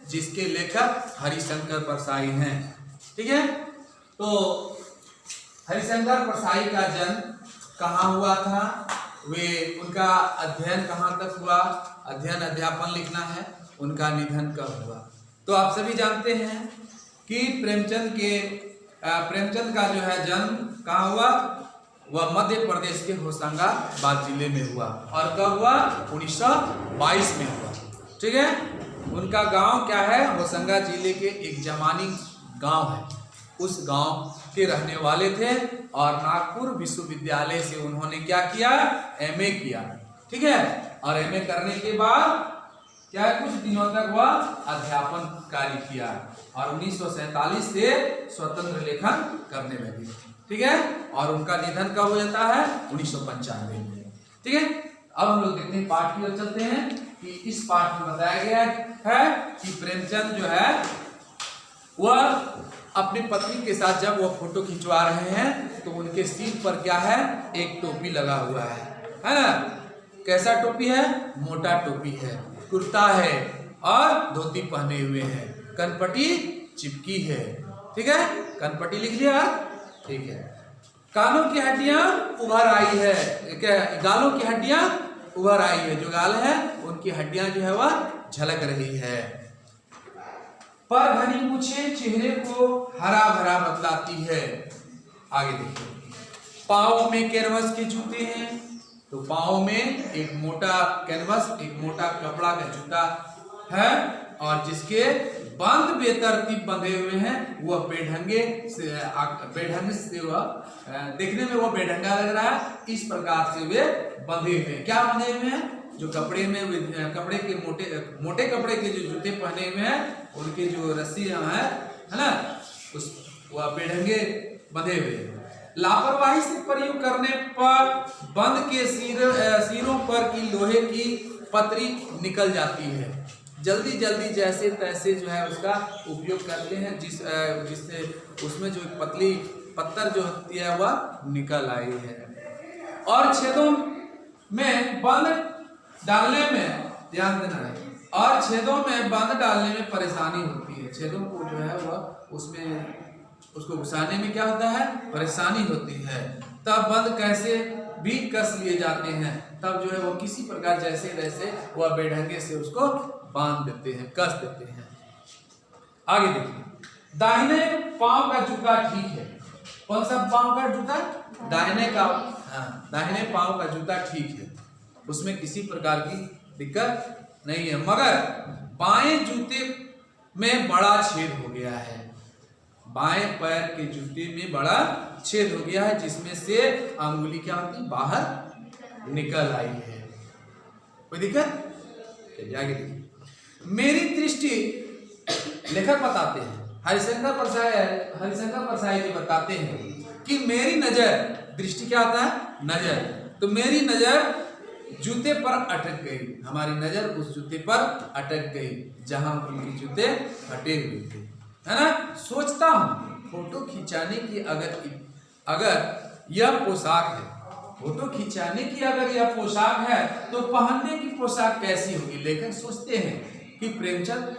जिसके लेखक हरिशंकर परसाई हैं। ठीक है, तो हरिशंकर परसाई का जन्म कहाँ हुआ था, वे उनका अध्ययन कहाँ तक हुआ, अध्ययन अध्यापन लिखना है, उनका निधन कब हुआ। तो आप सभी जानते हैं कि प्रेमचंद का जो है जन्म कहाँ हुआ, वह मध्य प्रदेश के होशंगाबाद जिले में हुआ। और कब हुआ, 1922 में हुआ। ठीक है, उनका गांव क्या है, होशंगा जिले के एक जमानी गांव है, उस गांव के रहने वाले थे। और नागपुर विश्वविद्यालय से उन्होंने क्या किया, एमए किया। ठीक है, और एमए करने के बाद क्या कुछ दिनों तक वह अध्यापन कार्य किया और 1947 से स्वतंत्र लेखन करने लगे। ठीक है, और उनका निधन कब हो जाता है, 1995 में। ठीक है, अब हम लोग देखते हैं पाठ की ओर चलते हैं कि इस पाठ में बताया गया है कि प्रेमचंद जो है वह अपनी पत्नी के साथ जब वह फोटो खिंचवा रहे हैं तो उनके सिर पर क्या है, एक टोपी लगा हुआ है ना। कैसा टोपी है, मोटा टोपी है, कुर्ता है और धोती पहने हुए हैं, कनपटी चिपकी है। ठीक है, कनपटी लिख लिया, ठीक है। कानों की हड्डियां उभर आई है, क्या गालों की हड्डियां उभर आई है, जो गाल है उनकी हड्डियां जो है वह झलक रही है। पर घनी मूछें चेहरे को हरा भरा बतलाती है। आगे देखिए, पाँव में कैनवस के जूते हैं, तो पाँव में एक मोटा कैनवस, एक मोटा कपड़ा का जूता है और जिसके बंद बेतरतीब बंधे हुए हैं। वह बेढंगे से वह देखने में वह बेढंगा लग रहा है, इस प्रकार से वे बंधे हुए हैं। क्या बंधे हुए हैं, जो कपड़े में कपड़े के मोटे कपड़े के जो जूते पहने हुए हैं, उनके जो रस्सियां है ना, उस वह बेढंगे बंधे हुए हैं। लापरवाही से प्रयोग करने पर बंद के सिरों पर की लोहे की पतरी निकल जाती है। जल्दी जल्दी जैसे तैसे जो है उसका उपयोग करते हैं, जिससे उसमें जो पतली पत्थर जो होती है वह निकल आई है। और छेदों में बंद डालने में ध्यान देना है, और छेदों में बंद डालने में परेशानी होती है। छेदों को जो है वह उसमें उसको घुसाने में क्या होता है, परेशानी होती है। तब बंद कैसे भी कस लिए जाते हैं, तब जो है वो किसी प्रकार जैसे वैसे वह बेढंगे से उसको बांध देते हैं, कस देते हैं। आगे देखिए, दाहिने पांव का जूता ठीक है। कौन सा पांव का जूता, दाहिने का, दाहिने पांव का जूता ठीक है, उसमें किसी प्रकार की दिक्कत नहीं है। मगर बाएं जूते में बड़ा छेद हो गया है, बाएं पैर के जूते में बड़ा छेद हो गया है, जिसमें से अंगुली क्या होती है, बाहर निकल आई है। कोई दिक्कत, आगे देखिए। मेरी दृष्टि, लेखक बताते हैं, हरिशंकर परसाई जी बताते हैं कि मेरी नजर, दृष्टि क्या होता है, नजर, तो मेरी नजर जूते पर अटक गई, हमारी नजर उस जूते पर अटक गई जहां उनके जूते हटे हुए थे, है ना। सोचता हूं फोटो खिंचाने की अगर यह पोशाक है, फोटो खिंचाने की अगर यह पोशाक है तो पहनने की पोशाक कैसी होगी। लेखक सोचते हैं कि प्रेमचंद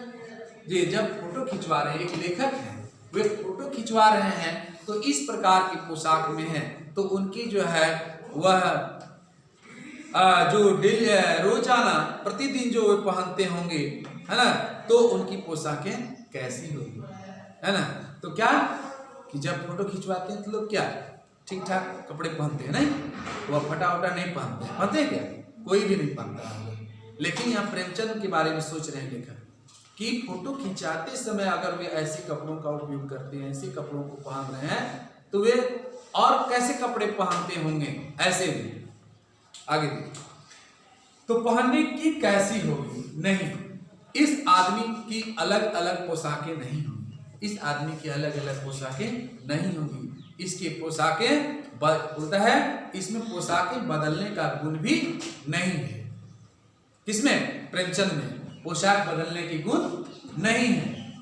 जी जब फोटो खिंचवा रहे हैं, एक लेखक हैं, वे फोटो खिंचवा रहे हैं तो इस प्रकार की पोशाक में है, तो उनकी जो है वह जो रोजाना प्रतिदिन जो वे पहनते होंगे, है ना, तो उनकी पोशाकें कैसी होगी, है ना। तो क्या कि जब फोटो खिंचवाते हैं तो लोग क्या ठीक ठाक कपड़े पहनते हैं, नहीं, वह फटा उटा नहीं पहनते क्या, कोई भी नहीं पहनता है। लेकिन यहाँ प्रेमचंद के बारे में सोच रहे हैं लेखक कि फोटो खिंचाते समय अगर वे ऐसे कपड़ों का उपयोग करते हैं, ऐसे कपड़ों को पहन रहे हैं, तो वे और कैसे कपड़े पहनते होंगे, ऐसे भी। आगे तो पहनने की कैसी होगी, नहीं, इस आदमी की अलग अलग पोशाकें नहीं होंगी, इस आदमी की अलग अलग पोशाकें नहीं होंगी, इसकी पोशाकें बोलता है, इसमें पोशाकें बदलने का गुण भी नहीं है। किसमें, प्रेमचंद में पोशाक बदलने की गुण नहीं है।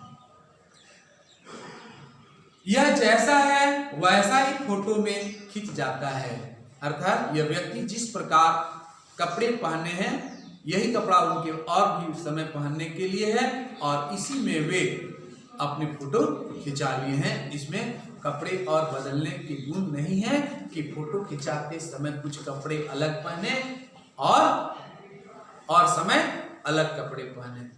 यह जैसा है वैसा ही फोटो में खिंच जाता है, अर्थात यह व्यक्ति जिस प्रकार कपड़े पहने हैं यही कपड़ा उनके और भी समय पहनने के लिए है और इसी में वे अपने फोटो खिंचा लिए हैं। इसमें कपड़े और बदलने के गुण नहीं है कि फोटो खिंचाते समय कुछ कपड़े अलग पहने और समय अलग कपड़े पहने,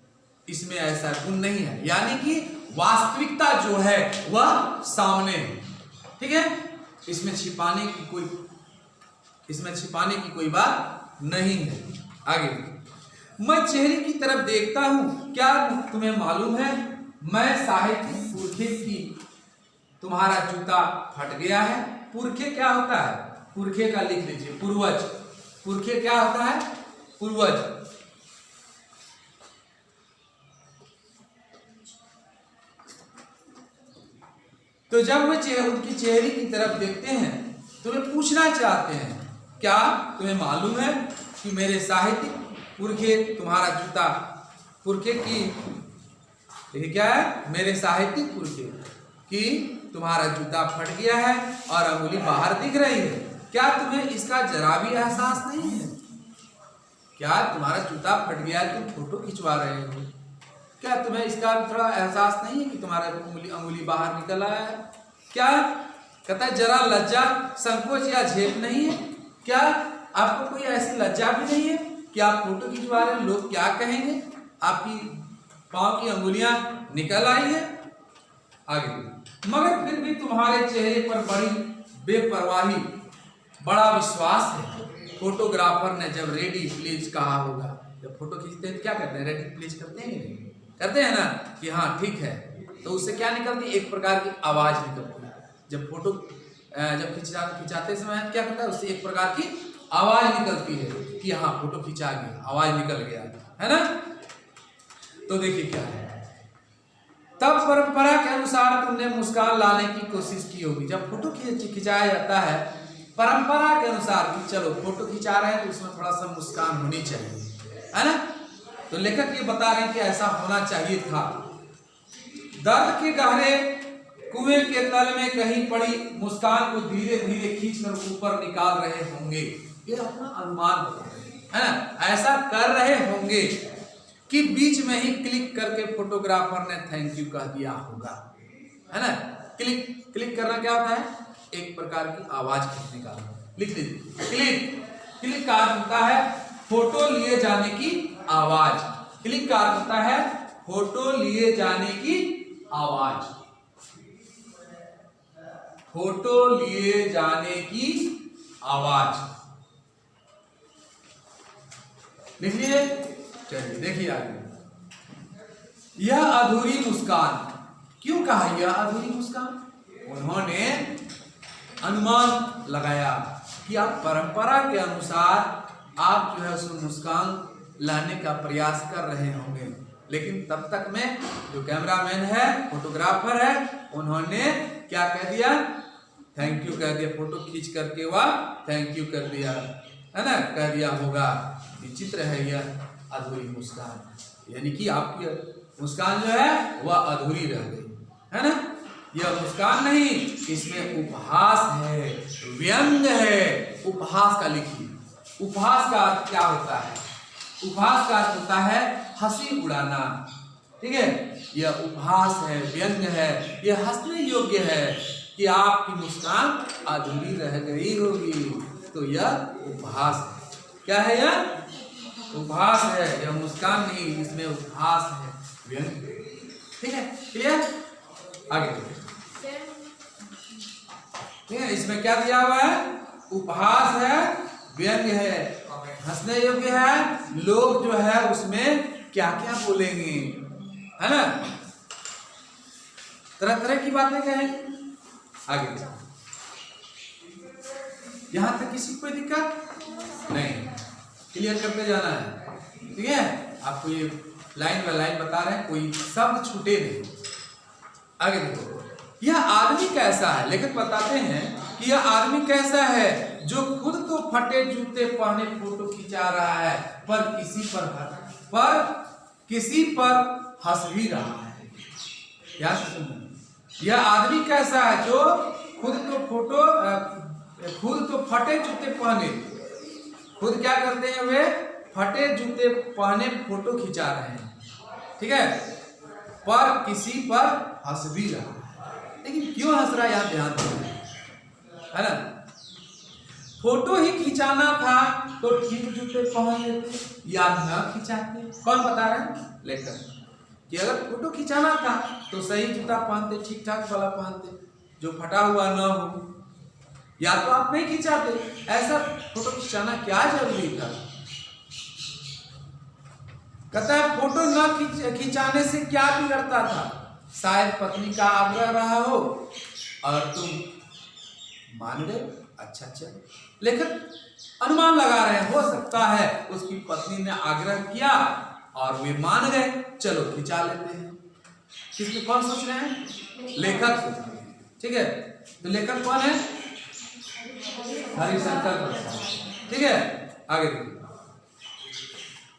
इसमें ऐसा गुण नहीं है। यानी कि वास्तविकता जो है वह सामने है, ठीक है। इसमें छिपाने की कोई बात नहीं है। आगे, मैं चेहरे की तरफ देखता हूं, क्या तुम्हें मालूम है मैं साहित्यिक पुरखे की, तुम्हारा जूता फट गया है। पुरखे क्या होता है? पुरखे का लिख लीजिए, पूर्वज। पुरखे क्या होता है? पूर्वज। तो जब वे उनकी चेहरे की तरफ देखते हैं तो वे पूछना चाहते हैं, क्या तुम्हें मालूम है कि मेरे साहित्यिक पुरखे, तुम्हारा जूता, पुरखे की, देखिए क्या है, मेरे साहित्यिक पुरखे कि तुम्हारा जूता फट गया है और अंगुली बाहर दिख रही है। क्या तुम्हें इसका जरा भी एहसास नहीं है? क्या तुम्हारा जूता फट गया है, तुम फोटो खिंचवा रहे हो, क्या तुम्हें इसका थोड़ा एहसास नहीं है कि तुम्हारा अंगुली बाहर निकल आया है? क्या कहता है जरा लज्जा, संकोच या झेप नहीं है? क्या आपको कोई ऐसी लज्जा भी नहीं है कि आप फोटो खिंचवा रहे हैं, लोग क्या कहेंगे, आपकी पांव की अंगुलियां निकल आई है? आगे, मगर फिर भी तुम्हारे चेहरे पर बड़ी बेपरवाही, बड़ा विश्वास है। फोटोग्राफर ने जब रेडी प्लीज कहा होगा, जब फोटो खींचते हैं तो क्या करते हैं? रेडी प्लीज करते हैं कि नहीं करते हैं ना, कि हाँ ठीक है, तो उससे क्या निकलती है? एक प्रकार की आवाज निकलती है। जब फोटो जब खिंचाते समय क्या करता है? उससे एक प्रकार की आवाज निकलती है कि हाँ फोटो खिंचा गया, आवाज निकल गया, है ना। तो देखिए क्या है, तब परंपरा के अनुसार तुमने मुस्कान लाने की कोशिश की होगी। जब फोटो खिंचाया जाता है परंपरा के अनुसार कि चलो फोटो खिंचा रहे हैं तो उसमें थोड़ा सा मुस्कान होनी चाहिए, है ना। तो लेखक ये बता रहे हैं कि ऐसा होना चाहिए था। दर्द के गहरे कुएं के तल में कहीं पड़ी मुस्कान को धीरे धीरे खींचकर ऊपर निकाल रहे होंगे, ये अपना अनुमान बता रहे हैं, है ना। ऐसा कर रहे होंगे कि बीच में ही क्लिक करके फोटोग्राफर ने थैंक यू कह दिया होगा, है ना। क्लिक करना क्या होता है? एक प्रकार की आवाज खींचने का, लिख लीजिए। क्लिक का अर्थ होता है फोटो लिए जाने की आवाज। क्लिक का अर्थ होता है फोटो लिए जाने की आवाज, फोटो लिए जाने की आवाज, लिख लीजिए। चलिए देखिए आगे, यह अधूरी मुस्कान, क्यों कहा यह अधूरी मुस्कान? उन्होंने अनुमान लगाया कि आप परंपरा के अनुसार आप जो है उस मुस्कान लाने का प्रयास कर रहे होंगे, लेकिन तब तक में जो कैमरामैन है, फोटोग्राफर है, उन्होंने क्या कह दिया? थैंक यू कह दिया। फोटो खींच करके वह थैंक यू कर दिया, है ना, कह दिया होगा। विचित्र है यह अधूरी मुस्कान, यानी कि आपकी मुस्कान जो है वह अधूरी रह गई, है ना। यह मुस्कान नहीं, इसमें उपहास है, व्यंग है। उपहास का लिखिए। उपहास का अर्थ क्या होता है? उपहास का अर्थ होता है हंसी उड़ाना, ठीक है। यह उपहास है, व्यंग है, यह हंसने योग्य है कि आपकी मुस्कान अधूरी रह गई होगी, तो यह उपहास है। क्या है यह? उपहास है, यह मुस्कान नहीं, इसमें उपहास है, व्यंग, ठीक है। क्लियर? आगे ठीक है, इसमें क्या दिया हुआ है? उपहास है, व्यंग है, हंसने योग्य है। लोग जो है उसमें क्या क्या बोलेंगे, है ना, तरह तरह की बातें कहेंगे। आगे यहां तक किसी को कोई दिक्कत नहीं, क्लियर करते जाना है, ठीक है। आपको ये लाइन बाय लाइन बता रहे हैं, कोई शब्द छूटे नहीं। आगे देखो, यह आदमी कैसा है? लेखक बताते हैं कि यह आदमी कैसा है जो खुद तो फटे जूते पहने फोटो खिंचा रहा है, पर किसी पर हंस भी रहा है। क्या सुनो, यह आदमी कैसा है जो खुद तो फटे जूते पहने, खुद क्या करते हैं वे? फटे जूते पहने फोटो खिंचा रहे हैं, ठीक है, पर किसी पर हंस भी रहा है। लेकिन क्यों हंस रहा है यहाँ ध्यान देना, है ना। फोटो ही खिंचाना था तो ठीक जूते पहन लेते या न खिंचाते। कौन बता रहे हैं? लेखक, कि अगर फोटो खिंचाना था तो सही जूता पहनते, ठीक ठाक वाला पहनते, जो फटा हुआ न हो, या तो आप नहीं खिंचाते। ऐसा फोटो खिंचाना क्या जरूरी था? कहता है फोटो न खिंचाने से क्या बिगड़ता था? शायद पत्नी का आग्रह रहा हो और तुम मान गए। अच्छा, लेखक अनुमान लगा रहे हैं, हो सकता है उसकी पत्नी ने आग्रह किया और वे मान गए, चलो खिंचा लेते हैं। किसमें कौन सोच रहे हैं? लेखक सोच रहे हैं, ठीक है। तो लेखक कौन है? हरिशंकर प्रसाद, ठीक है। आगे देखिए,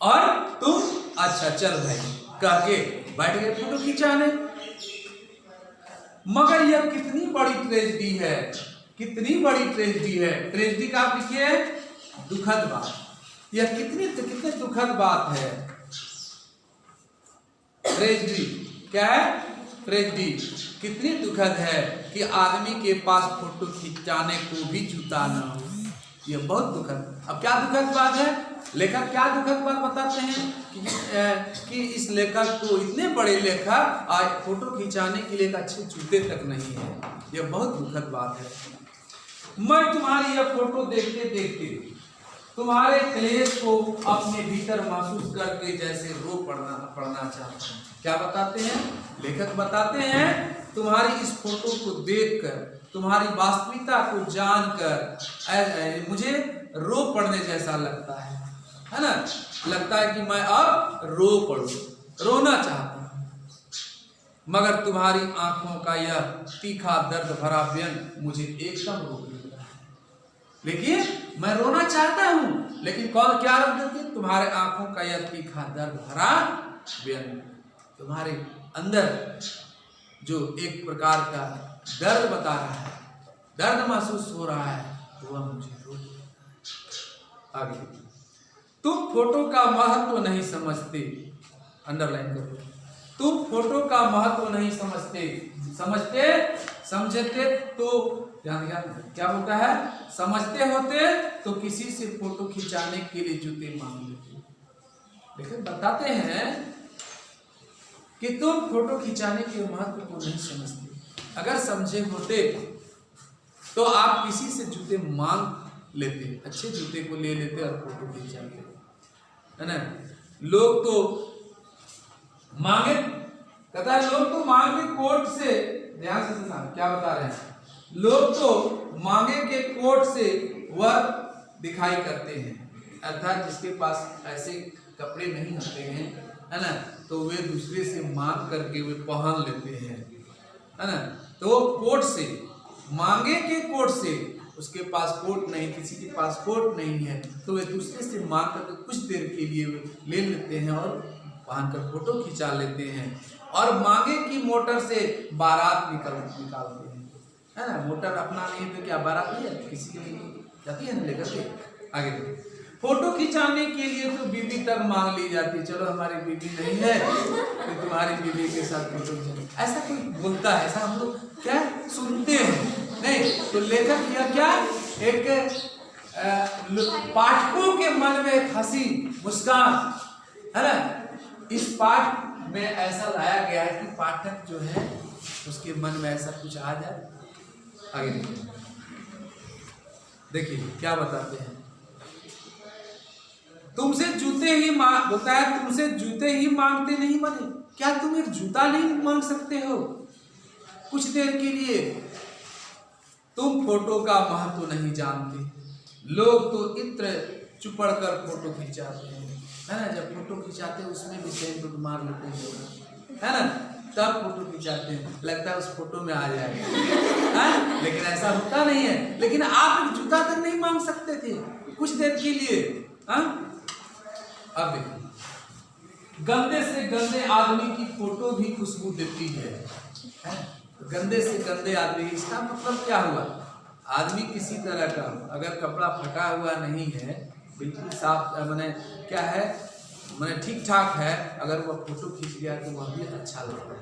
और तुम अच्छा चल भाई कह के बैठ गए फोटो खिंचाने। मगर यह कितनी बड़ी ट्रेजेडी है, कितनी बड़ी ट्रेजेडी है। ट्रेजेडी का आप लिखिए दुखद बात। यह कितने दुखद बात है। ट्रेजेडी क्या है? ट्रेजेडी कितनी दुखद है कि आदमी के पास फोटो खिंचाने को भी जूता न हो। यह बहुत दुखद। अब क्या दुखद बात है? लेखक क्या दुखद बात बताते हैं कि इस लेखक को, इतने बड़े लेखक आज फोटो खिंचाने के लिए अच्छे जूते तक नहीं है। यह बहुत दुखद बात है। मैं तुम्हारी यह फोटो देखते देखते तुम्हारे क्लेश को अपने भीतर महसूस करके जैसे रो पड़ना चाहता हूँ। क्या बताते हैं? लेखक बताते हैं तुम्हारी इस फोटो को देखकर, तुम्हारी वास्तविकता को जानकर मुझे रो पड़ने जैसा लगता है ना। लगता है कि मैं अब रो पड़ूं, रोना चाहता हूं। मगर तुम्हारी आंखों का यह तीखा दर्द भरा व्यंग मुझे एकदम रोक देता है। देखिए, मैं रोना चाहता हूं, लेकिन कौन क्या रोक देती है? तुम्हारे आंखों का यह तीखा दर्द भरा व्यंग, तुम्हारे अंदर जो एक प्रकार का दर्द बता रहा है, दर्द महसूस हो रहा है, तो वह मुझे रोक देता है। आगे, तुम फोटो का महत्व नहीं समझते, अंडरलाइन करो। तुम फोटो का महत्व नहीं समझते तो क्या होता है? समझते होते तो किसी से फोटो खिंचाने के लिए जूते मांग लेते। लेकिन बताते हैं कि तुम फोटो खिंचाने के महत्व को नहीं समझते। अगर समझे होते तो आप किसी से जूते मांग लेते, अच्छे जूते को ले लेते और फोटो खिंचाते, है ना। लोग तो मांगे, कहता है लोग तो मांगे कोट से, ध्यान से सुनना क्या बता रहे हैं। लोग तो मांगे के कोट से वह दिखाई करते हैं, अर्थात जिसके पास ऐसे कपड़े नहीं होते हैं, है ना, तो वे दूसरे से मांग करके वे पहन लेते हैं, है ना। तो कोट से, मांगे के कोट से, उसके पास कोट नहीं, किसी के पास कोट नहीं है, तो वे दूसरे से मांग करके कुछ देर के लिए ले लेते हैं और पहनकर फोटो खिंचा लेते हैं। और मांगे की मोटर से बारात निकालते हैं, है ना। मोटर अपना नहीं तो क्या बारात नहीं है, किसी के लिए जाती है ना लेकर के। आगे फोटो खिंचाने के लिए तो बीबी तक मांग ली जाती है, चलो हमारी बीबी नहीं है तो तुम्हारी बीबी के साथ फोटो खिंचा, ऐसा कोई बोलता है, ऐसा हम लोग क्या सुनते हैं नहीं। तो लेखक यह क्या, एक पाठकों के मन में एक हंसी मुस्कान, है ना, इस पाठ में ऐसा लाया गया है कि पाठक जो है उसके मन में ऐसा कुछ आ जाए। आगे देखिए क्या बताते हैं। तुमसे जूते ही बोलता है, तुमसे जूते ही मांगते नहीं बने, क्या तुम एक जूता नहीं मांग सकते हो कुछ देर के लिए? तुम फोटो का महत्व नहीं जानते। लोग तो इत्र चुपड़ कर फोटो खिंचाते हैं, है ना। जब फोटो खिंचाते हैं उसमें भी सेंट मार लेते हैं, है ना, तब फोटो खिंचाते हैं, लगता है उस फोटो में आ जाएगा, है? लेकिन ऐसा होता नहीं है। लेकिन आप एक जूता तक नहीं मांग सकते थे कुछ देर के लिए, हाँ। अब देखिए, गंदे से गंदे आदमी की फोटो भी खुशबू देती है। गंदे से गंदे आदमी, इसका मतलब क्या हुआ? आदमी किसी तरह का, अगर कपड़ा फटा हुआ नहीं है बिल्कुल साफ मैंने क्या है मैंने ठीक ठाक है, अगर वह फोटो खींच गया तो वह भी अच्छा लगता है।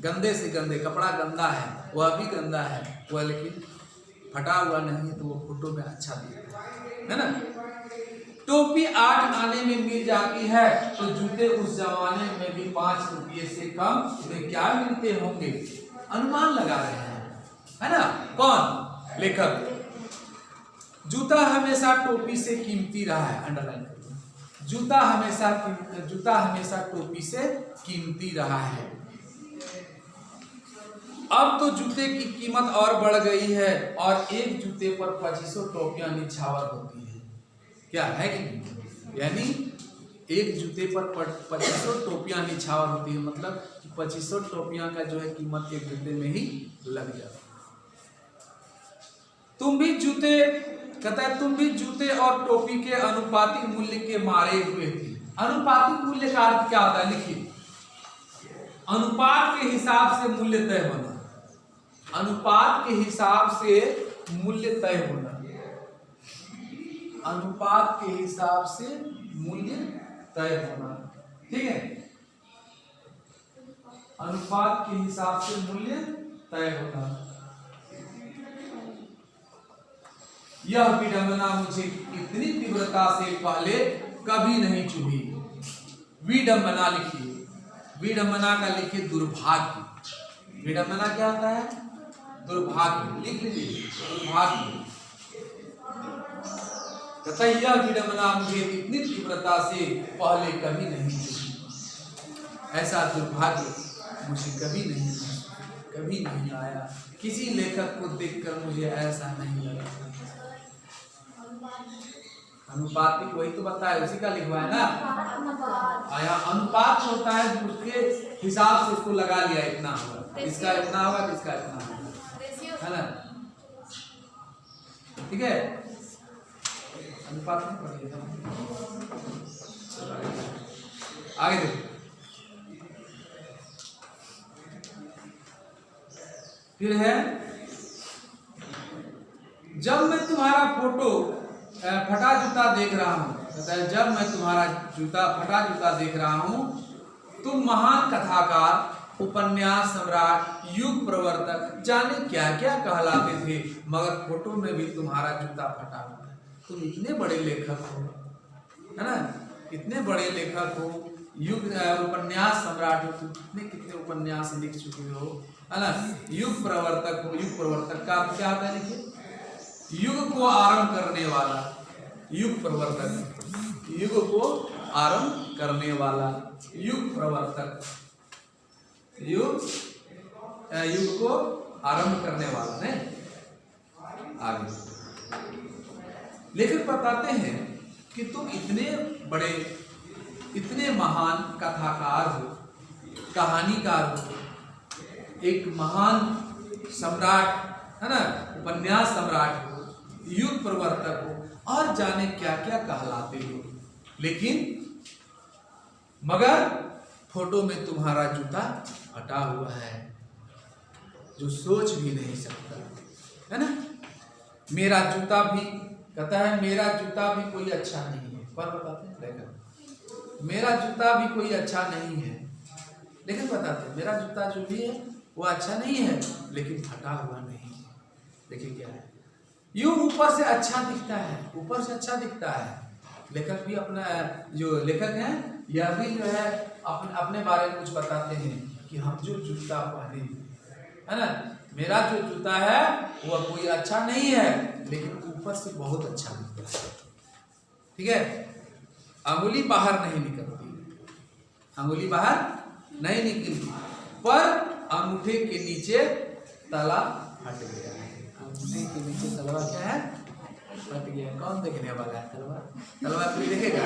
गंदे से गंदे, कपड़ा गंदा है वह भी गंदा है, वह लेकिन फटा हुआ नहीं है तो वो फोटो में अच्छा दिखता है ना। टोपी 8 आने में मिल जाती है तो जूते उस जमाने में भी 5 रुपये से कम में क्या मिलते होंगे? अनुमान लगा रहे हैं, है ना। कौन? लेखक। जूता हमेशा टोपी से कीमती रहा है, अंडरलाइन करिए। जूता हमेशा टोपी से कीमती रहा है। अब तो जूते की कीमत और बढ़ गई है और एक जूते पर 2500 टोपियां निछावर होती है। क्या है कि नहीं? यानी एक जूते पर 2500 टोपियां निछावर होती है, मतलब 2500 टोपियां का जो है कीमत एक जूते में ही लग जाता है। तुम भी जूते और टोपी के अनुपातिक मूल्य के मारे हुए थे। अनुपातिक मूल्य का अर्थ क्या होता है? लिखिए, अनुपात के हिसाब से मूल्य तय होना। अनुपात के हिसाब से मूल्य तय होना। अनुपात के हिसाब से मूल्य तय होना, ठीक है। अनुपात के हिसाब से मूल्य तय होना। यह विडंबना मुझे इतनी तीव्रता से पहले कभी नहीं चुभी। विडंबना लिखिए, विडंबना का लिखिए दुर्भाग्य। विडंबना क्या होता है? दुर्भाग्य। लिख लीजिए, दुर्भाग्य। तथा यह विडंबना मुझे इतनी तीव्रता से पहले कभी नहीं चुभी। ऐसा दुर्भाग्य मुझे कभी नहीं आया। किसी लेखक को देखकर मुझे ऐसा नहीं लगा। अनुपातिक वही तो बताया, उसी का लिखवा है ना। यहाँ अनुपात होता है, उसके हिसाब से उसको लगा लिया, इतना होगा, इसका इतना होगा, इसका इतना होगा, है ना। ठीक है, अनुपात नहीं पढ़िएगा। आगे देखो, फिर है, जब मैं तुम्हारा फोटो फटा जूता देख रहा हूँ, जब मैं तुम्हारा फटा जूता देख रहा हूँ, तुम महान कथाकार, उपन्यास सम्राट, युग प्रवर्तक, जाने क्या क्या कहलाते थे, मगर फोटो में भी तुम्हारा जूता फटा हुआ है। तुम इतने बड़े लेखक हो, है ना, इतने बड़े लेखक हो, युग उपन्यास सम्राट हो, तुम कितने उपन्यास लिख चुके हो, है ना। युग प्रवर्तक हो, युग प्रवर्तक का क्या होता है? लिखिए, युग को आरंभ करने वाला, युग प्रवर्तक, युग को आरंभ करने वाला, युग प्रवर्तक, युग को आरंभ करने वाला है। आगे लेखक बताते हैं कि तुम इतने बड़े, इतने महान कथाकार हो, कहानीकार हो, एक महान सम्राट, है ना, उपन्यास सम्राट हो, युग प्रवर्तक हो, और जाने क्या क्या कहलाते हो, लेकिन मगर फोटो में तुम्हारा जूता फटा हुआ है, जो सोच भी नहीं सकता, है ना। मेरा जूता भी, कहता है मेरा जूता भी कोई अच्छा नहीं है, पर बताते हैं लेकिन मेरा जूता भी कोई अच्छा नहीं है, लेकिन बताते हैं मेरा जूता जो भी है वो अच्छा नहीं है, लेकिन फटा हुआ नहीं है। देखिए क्या है, यूं ऊपर से अच्छा दिखता है, ऊपर से अच्छा दिखता है। लेखक भी अपना, जो लेखक हैं यह भी जो है अपने बारे में कुछ बताते हैं कि हम जो जूता पहने, है ना, मेरा जो जूता है वह कोई अच्छा नहीं है, लेकिन ऊपर से बहुत अच्छा दिखता है। ठीक है, अंगुली बाहर नहीं निकलती, अंगुली बाहर नहीं निकलती, पर अंगूठे के नीचे तला हट गया है। अंगूठे के नीचे तलवा क्या है? हट गया। कौन देखने वाला है तलवा? तलवा कोई देखेगा?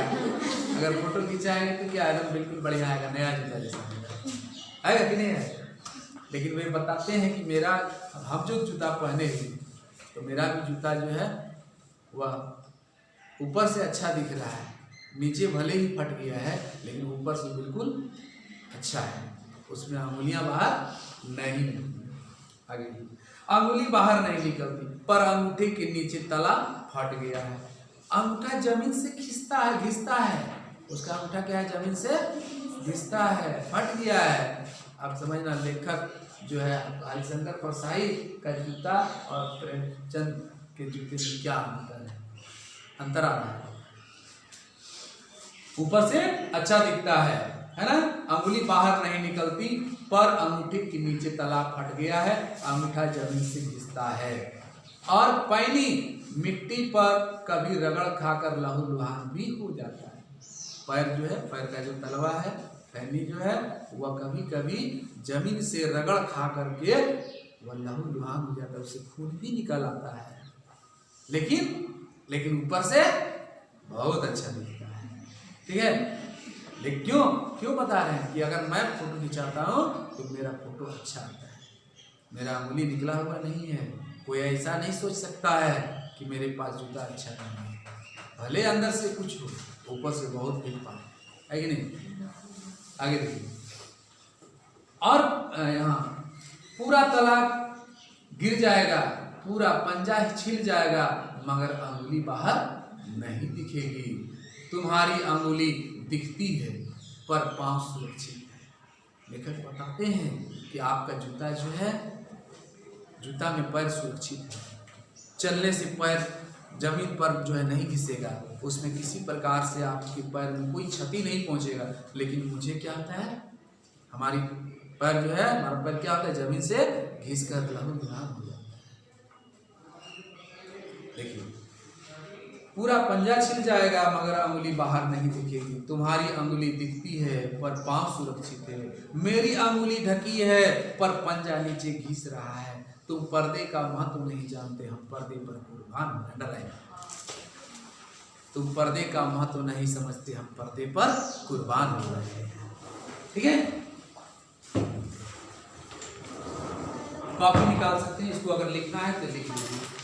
अगर फोटो खिंचाएंगे तो क्या एकदम बिल्कुल बढ़िया आएगा, नया जूता जैसा आएगा कि नहीं है। लेकिन वे बताते हैं कि मेरा, हम जो जूता पहने हैं तो मेरा भी जूता जो है वह ऊपर से अच्छा दिख रहा है, नीचे भले ही फट गया है लेकिन ऊपर से बिल्कुल अच्छा है, उसमें अंगुलियां बाहर नहीं निकलती। आगे अंगुली बाहर नहीं निकलती, पर अंगूठे के नीचे तला फट गया है। अंगूठा जमीन से घिसता है, उसका अंगूठा क्या है, जमीन से घिसता है, फट गया है। आप समझना, लेखक जो है हरिशंकर परसाई का जूता और प्रेमचंद के जूते में क्या अंतर आ रहा है। ऊपर से अच्छा दिखता है ना, अंगुली बाहर नहीं निकलती, पर अंगूठे के नीचे तला फट गया है, अंगूठा जमीन से घिसता है। और पैनी मिट्टी पर कभी रगड़ खाकर लहूलुहान भी हो जाता है। पैर जो है, पैर का जो तलवा है, पैनी जो है, वह कभी कभी जमीन से रगड़ खा करके वह लहूलुहान हो जाता है, उससे खून भी निकल आता है, लेकिन ऊपर से बहुत अच्छा दिखता है। ठीक है, लेकिन क्यों बता रहे हैं कि अगर मैं फोटो खिंचाता हूँ तो मेरा फोटो अच्छा आता है, मेरा अंगुली निकला हुआ नहीं है। कोई ऐसा नहीं सोच सकता है कि मेरे पास जूता अच्छा नहीं है, भले अंदर से कुछ हो, ऊपर से बहुत भीड़ पाए, है कि नहीं। आगे देखिए, और यहाँ पूरा तला गिर जाएगा, पूरा पंजा छिल जाएगा, मगर अंगुली बाहर नहीं दिखेगी। तुम्हारी अंगुली दिखती है पर पांव सुरक्षित है। लेखक बताते हैं कि आपका जूता जो है, जूता में पैर सुरक्षित है, चलने से पैर जमीन पर जो है नहीं घिसेगा, उसमें किसी प्रकार से आपके पैर में कोई क्षति नहीं पहुंचेगा। लेकिन मुझे क्या होता है, हमारी पैर जो है, हमारा पैर क्या होता है, जमीन से घिस कर लहूलुहान हो जाता है। देखिए, पूरा पंजा छिल जाएगा मगर अंगुली बाहर नहीं दिखेगी। तुम्हारी अंगुली दिखती है पर पांव सुरक्षित है। मेरी अंगुली ढकी है पर पंजा नीचे घिस रहा है। तुम पर्दे का महत्व नहीं जानते, हम पर्दे पर कुर्बान हो रहे हैं। तुम पर्दे का महत्व नहीं समझते, हम पर्दे पर कुर्बान हो रहे हैं। ठीक है, कॉपी निकाल सकते हैं, इसको अगर लिखना है तो लिख लीजिए।